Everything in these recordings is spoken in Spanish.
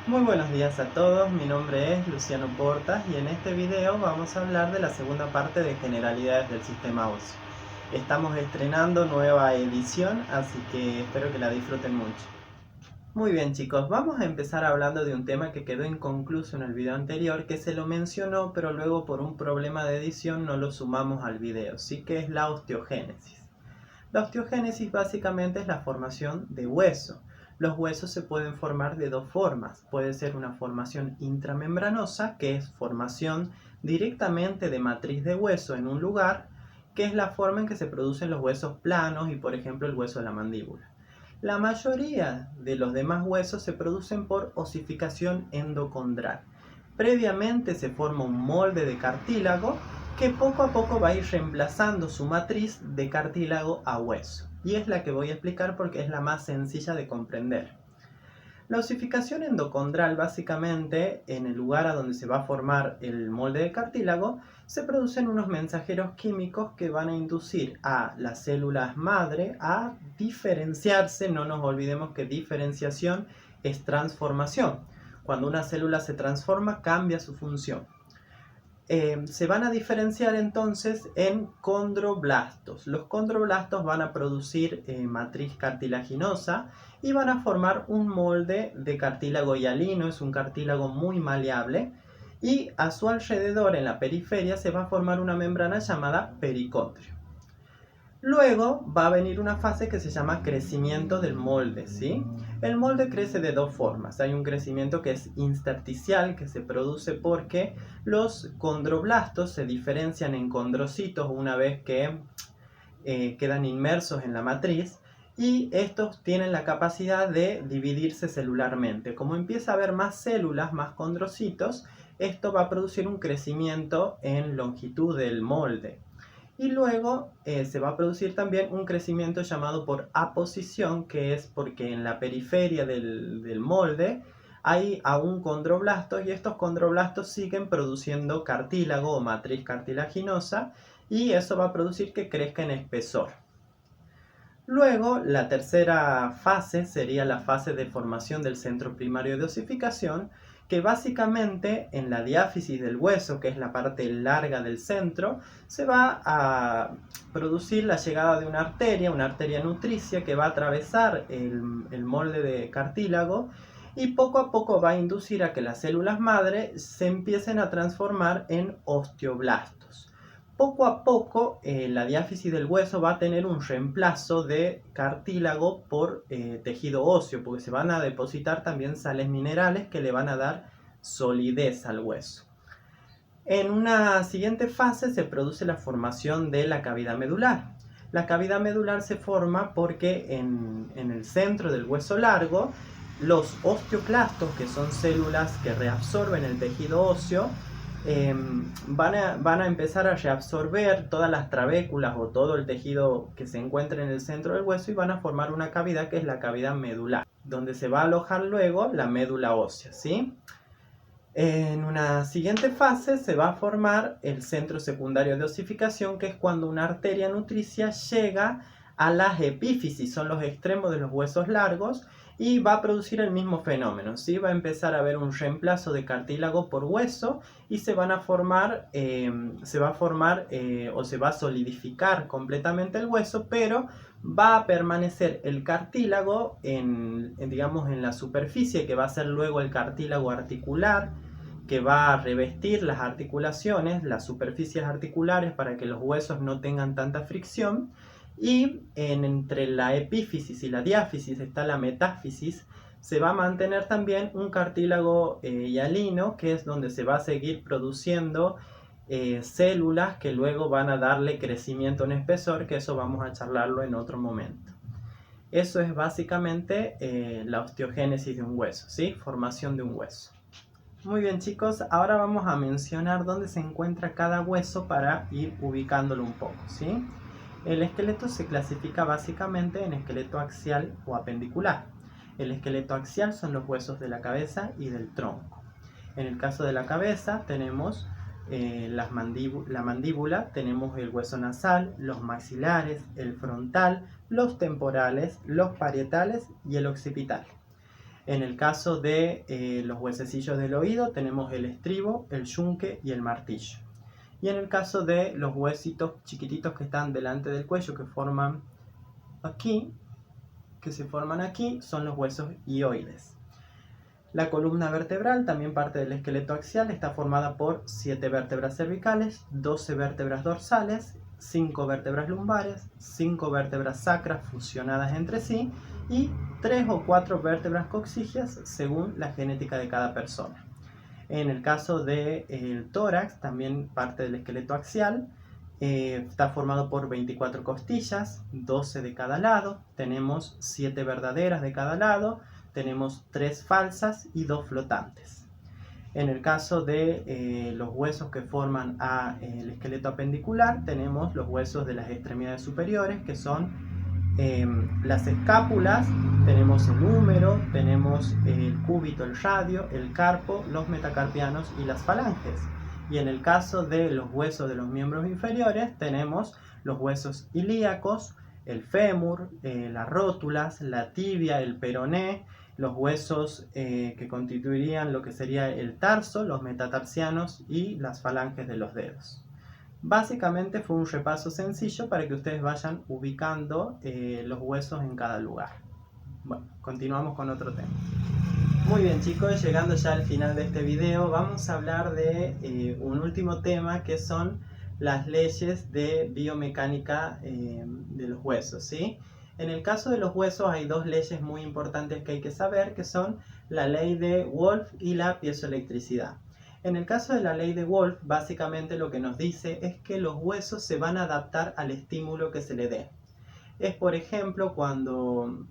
Muy buenos días a todos, mi nombre es Luciano Portas y en este video vamos a hablar de la segunda parte de generalidades del sistema óseo. Estamos estrenando nueva edición, así que espero que la disfruten mucho. Muy bien chicos, vamos a empezar hablando de un tema que quedó inconcluso en el video anterior, que se lo mencionó pero luego por un problema de edición no lo sumamos al video, sí, que es la osteogénesis. La osteogénesis básicamente es la formación de hueso. Los huesos se pueden formar de dos formas. Puede ser una formación intramembranosa, que es formación directamente de matriz de hueso en un lugar, que es la forma en que se producen los huesos planos y por ejemplo el hueso de la mandíbula. La mayoría de los demás huesos se producen por osificación endocondral. Previamente se forma un molde de cartílago que poco a poco va a ir reemplazando su matriz de cartílago a hueso. Y es la que voy a explicar porque es la más sencilla de comprender. La osificación endocondral, básicamente, en el lugar a donde se va a formar el molde de cartílago, se producen unos mensajeros químicos que van a inducir a las células madre a diferenciarse. No nos olvidemos que diferenciación es transformación. Cuando una célula se transforma, cambia su función. Se van a diferenciar entonces en condroblastos. Los condroblastos van a producir matriz cartilaginosa y van a formar un molde de cartílago hialino, es un cartílago muy maleable, y a su alrededor, en la periferia, se va a formar una membrana llamada pericondrio. Luego va a venir una fase que se llama crecimiento del molde, ¿sí? El molde crece de dos formas. Hay un crecimiento que es intersticial, que se produce porque los condroblastos se diferencian en condrocitos una vez que quedan inmersos en la matriz, y estos tienen la capacidad de dividirse celularmente. Como empieza a haber más células, más condrocitos, esto va a producir un crecimiento en longitud del molde. Y luego se va a producir también un crecimiento llamado por aposición, que es porque en la periferia del molde hay aún condroblastos, y estos condroblastos siguen produciendo cartílago o matriz cartilaginosa, y eso va a producir que crezca en espesor. Luego, la tercera fase sería la fase de formación del centro primario de osificación, que básicamente en la diáfisis del hueso, que es la parte larga del centro, se va a producir la llegada de una arteria nutricia, que va a atravesar el molde de cartílago y poco a poco va a inducir a que las células madre se empiecen a transformar en osteoblastos. Poco a poco la diáfisis del hueso va a tener un reemplazo de cartílago por tejido óseo, porque se van a depositar también sales minerales que le van a dar solidez al hueso. En una siguiente fase se produce la formación de la cavidad medular. La cavidad medular se forma porque en el centro del hueso largo, los osteoclastos, que son células que reabsorben el tejido óseo, van a empezar a reabsorber todas las trabéculas o todo el tejido que se encuentra en el centro del hueso, y van a formar una cavidad que es la cavidad medular, donde se va a alojar luego la médula ósea, ¿sí? En una siguiente fase se va a formar el centro secundario de osificación, que es cuando una arteria nutricia llega a las epífisis, son los extremos de los huesos largos, y va a producir el mismo fenómeno, ¿sí? Va a empezar a haber un reemplazo de cartílago por hueso, y se va a formar o se va a solidificar completamente el hueso, pero va a permanecer el cartílago digamos, en la superficie, que va a ser luego el cartílago articular, que va a revestir las articulaciones, las superficies articulares, para que los huesos no tengan tanta fricción. Y entre la epífisis y la diáfisis está la metáfisis. Se va a mantener también un cartílago hialino, que es donde se va a seguir produciendo células que luego van a darle crecimiento en espesor, que eso vamos a charlarlo en otro momento. Eso es básicamente la osteogénesis de un hueso, ¿sí? Formación de un hueso. Muy bien chicos, ahora vamos a mencionar dónde se encuentra cada hueso para ir ubicándolo un poco, ¿sí? El esqueleto se clasifica básicamente en esqueleto axial o apendicular. El esqueleto axial son los huesos de la cabeza y del tronco. En el caso de la cabeza tenemos la mandíbula, tenemos el hueso nasal, los maxilares, el frontal, los temporales, los parietales y el occipital. En el caso de los huesecillos del oído tenemos el estribo, el yunque y el martillo. Y en el caso de los huesitos chiquititos que están delante del cuello que se forman aquí, son los huesos hioides. La columna vertebral, también parte del esqueleto axial, está formada por 7 vértebras cervicales, 12 vértebras dorsales, 5 vértebras lumbares, 5 vértebras sacras fusionadas entre sí y 3 o 4 vértebras coxígeas según la genética de cada persona. En el caso del tórax, también parte del esqueleto axial, está formado por 24 costillas, 12 de cada lado, tenemos 7 verdaderas de cada lado, tenemos 3 falsas y 2 flotantes. En el caso de los huesos que forman el esqueleto apendicular, tenemos los huesos de las extremidades superiores, que son las escápulas, tenemos el húmero, tenemos el cúbito, el radio, el carpo, los metacarpianos y las falanges. Y en el caso de los huesos de los miembros inferiores, tenemos los huesos ilíacos, el fémur, las rótulas, la tibia, el peroné, los huesos que constituirían lo que sería el tarso, los metatarsianos y las falanges de los dedos. Básicamente fue un repaso sencillo para que ustedes vayan ubicando los huesos en cada lugar. Bueno, continuamos con otro tema. Muy bien chicos, llegando ya al final de este video, vamos a hablar de un último tema que son las leyes de biomecánica de los huesos, ¿sí? En el caso de los huesos hay dos leyes muy importantes que hay que saber, que son la ley de Wolff y la piezoelectricidad. En el caso de la ley de Wolff, básicamente lo que nos dice es que los huesos se van a adaptar al estímulo que se le dé. Es, por ejemplo, cuando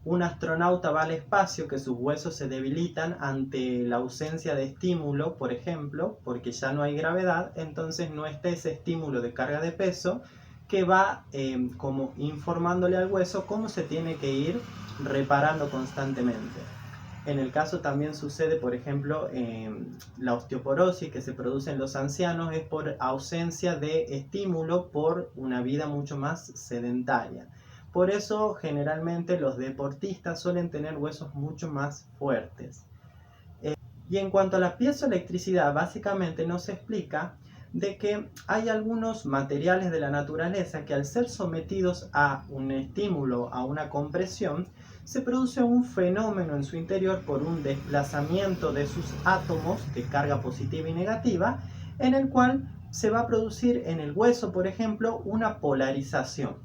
un astronauta va al espacio, que sus huesos se debilitan ante la ausencia de estímulo, por ejemplo, porque ya no hay gravedad, entonces no está ese estímulo de carga de peso que va como informándole al hueso cómo se tiene que ir reparando constantemente. En el caso también sucede, por ejemplo, la osteoporosis que se produce en los ancianos es por ausencia de estímulo por una vida mucho más sedentaria. Por eso generalmente los deportistas suelen tener huesos mucho más fuertes. Y en cuanto a la piezoelectricidad, básicamente nos explica de que hay algunos materiales de la naturaleza que al ser sometidos a un estímulo, a una compresión, se produce un fenómeno en su interior por un desplazamiento de sus átomos de carga positiva y negativa, en el cual se va a producir en el hueso, por ejemplo, una polarización.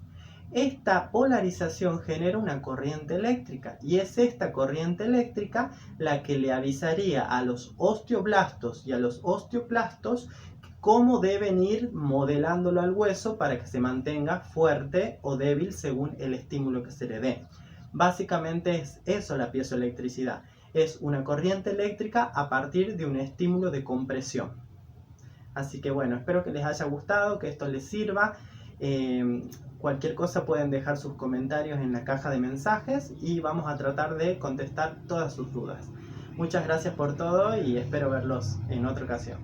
Esta polarización genera una corriente eléctrica y es esta corriente eléctrica la que le avisaría a los osteoblastos y a los osteoclastos cómo deben ir modelándolo al hueso para que se mantenga fuerte o débil según el estímulo que se le dé. Básicamente es eso la piezoelectricidad, es una corriente eléctrica a partir de un estímulo de compresión. Así que bueno, espero que les haya gustado, que esto les sirva. Cualquier cosa pueden dejar sus comentarios en la caja de mensajes y vamos a tratar de contestar todas sus dudas. Muchas gracias por todo y espero verlos en otra ocasión.